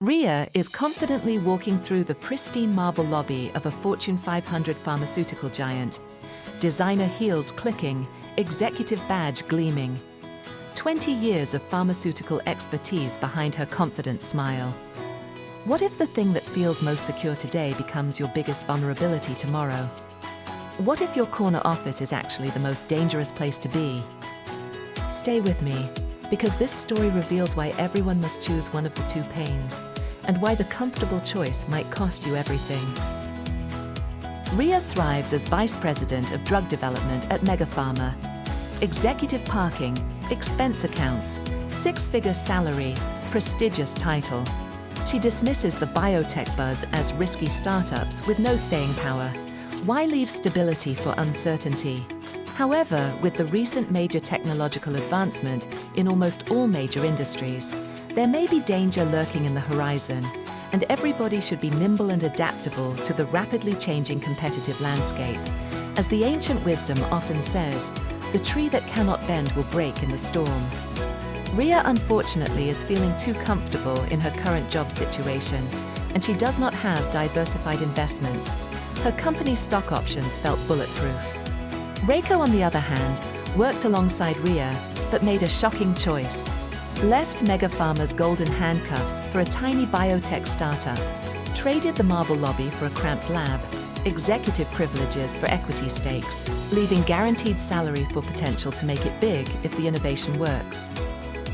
Ria is confidently walking through the pristine marble lobby of a Fortune 500 pharmaceutical giant. Designer heels clicking, executive badge gleaming. 20 years of pharmaceutical expertise behind her confident smile. What if the thing that feels most secure today becomes your biggest vulnerability tomorrow? What if your corner office is actually the most dangerous place to be? Stay with me, because this story reveals why everyone must choose one of the two pains, and why the comfortable choice might cost you everything. Ria thrives as Vice President of Drug Development at Mega Pharma. Executive parking, expense accounts, six-figure salary, prestigious title. She dismisses the biotech buzz as risky startups with no staying power. Why leave stability for uncertainty? However, with the recent major technological advancement in almost all major industries, there may be danger lurking in the horizon, and everybody should be nimble and adaptable to the rapidly changing competitive landscape. As the ancient wisdom often says, the tree that cannot bend will break in the storm. Ria, unfortunately, is feeling too comfortable in her current job situation, and she does not have diversified investments. Her company's stock options felt bulletproof. Reiko, on the other hand, worked alongside Ria, but made a shocking choice. Left Mega Pharma's golden handcuffs for a tiny biotech startup, traded the marble lobby for a cramped lab, executive privileges for equity stakes, leaving guaranteed salary for potential to make it big if the innovation works.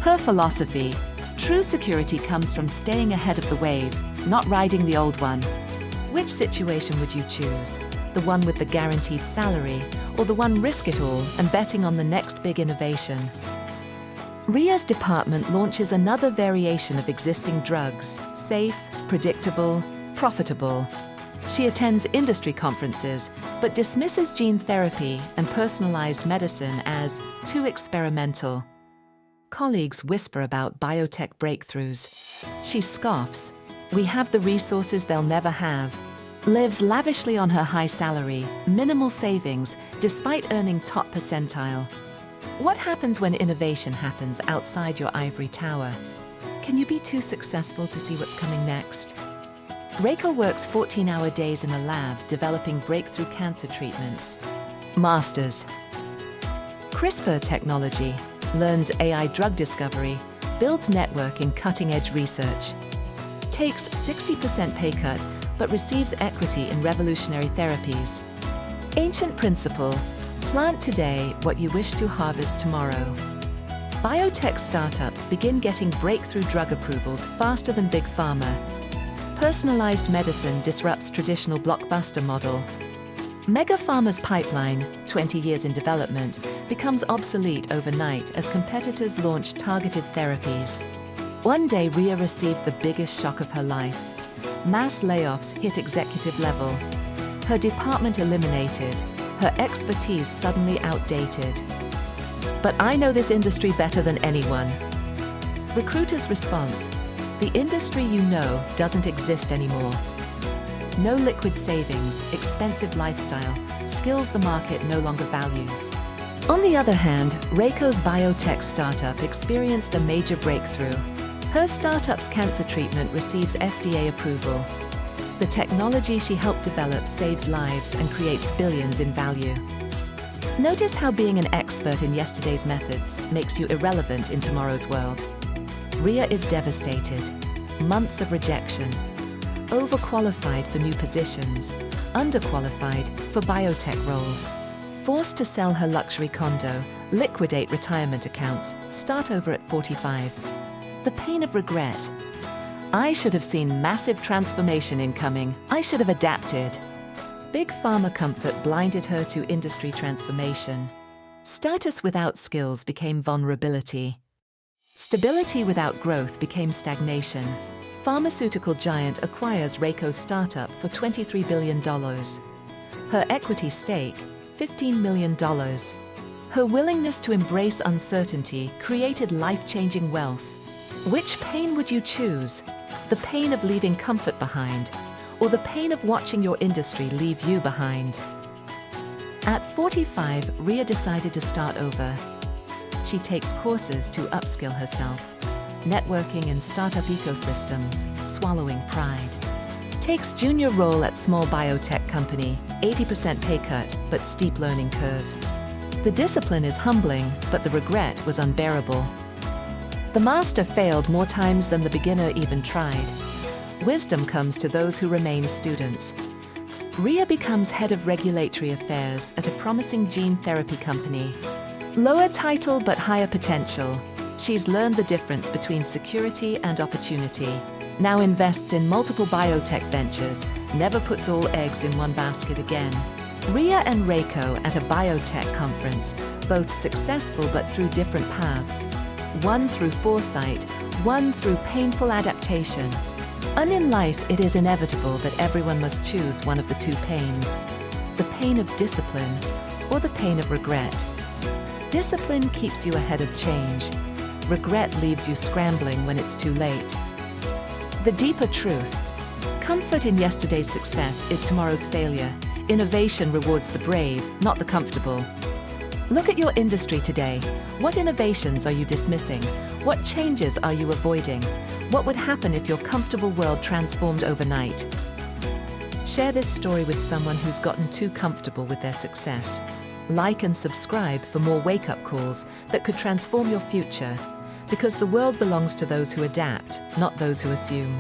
Her philosophy: true security comes from staying ahead of the wave, not riding the old one. Which situation would you choose? The one with the guaranteed salary, or the one risk it all and betting on the next big innovation? Ria's department launches another variation of existing drugs: safe, predictable, profitable. She attends industry conferences, but dismisses gene therapy and personalized medicine as too experimental. Colleagues whisper about biotech breakthroughs. She scoffs. We have the resources they'll never have. Lives lavishly on her high salary, minimal savings, despite earning top percentile. What happens when innovation happens outside your ivory tower? Can you be too successful to see what's coming next? Reiko works 14-hour days in a lab developing breakthrough cancer treatments. Masters. CRISPR technology, learns AI drug discovery, builds network in cutting-edge research. Takes 60% pay cut, but receives equity in revolutionary therapies. Ancient principle: plant today what you wish to harvest tomorrow. Biotech startups begin getting breakthrough drug approvals faster than big pharma. Personalized medicine disrupts traditional blockbuster model. Mega Pharma's pipeline, 20 years in development, becomes obsolete overnight as competitors launch targeted therapies. One day, Ria received the biggest shock of her life. Mass layoffs hit executive level. Her department eliminated, her expertise suddenly outdated. But I know this industry better than anyone. Recruiters' response: the industry you know doesn't exist anymore. No liquid savings, expensive lifestyle, skills the market no longer values. On the other hand, Reiko's biotech startup experienced a major breakthrough. Her startup's cancer treatment receives FDA approval. The technology she helped develop saves lives and creates billions in value. Notice how being an expert in yesterday's methods makes you irrelevant in tomorrow's world. Ria is devastated. Months of rejection. Overqualified for new positions. Underqualified for biotech roles. Forced to sell her luxury condo, liquidate retirement accounts, start over at 45. The pain of regret. I should have seen massive transformation incoming. I should have adapted. Big pharma comfort blinded her to industry transformation. Status without skills became vulnerability. Stability without growth became stagnation. Pharmaceutical giant acquires Reiko's startup for $23 billion. Her equity stake, $15 million. Her willingness to embrace uncertainty created life-changing wealth. Which pain would you choose? The pain of leaving comfort behind, or the pain of watching your industry leave you behind? At 45, Ria decided to start over. She takes courses to upskill herself. networking in startup ecosystems, swallowing pride. Takes junior role at small biotech company, 80% pay cut, but steep learning curve. The discipline is humbling, but the regret was unbearable. The master failed more times than the beginner even tried. Wisdom comes to those who remain students. Ria becomes head of regulatory affairs at a promising gene therapy company. Lower title but higher potential. She's learned the difference between security and opportunity. Now invests in multiple biotech ventures, never puts all eggs in one basket again. Ria and Reiko at a biotech conference, both successful but through different paths. One through foresight, one through painful adaptation. And in life, it is inevitable that everyone must choose one of the two pains. The pain of discipline or the pain of regret. Discipline keeps you ahead of change. Regret leaves you scrambling when it's too late. The deeper truth. Comfort in yesterday's success is tomorrow's failure. Innovation rewards the brave, not the comfortable. Look at your industry today. What innovations are you dismissing? What changes are you avoiding? What would happen if your comfortable world transformed overnight? Share this story with someone who's gotten too comfortable with their success. Like and subscribe for more wake-up calls that could transform your future. Because the world belongs to those who adapt, not those who assume.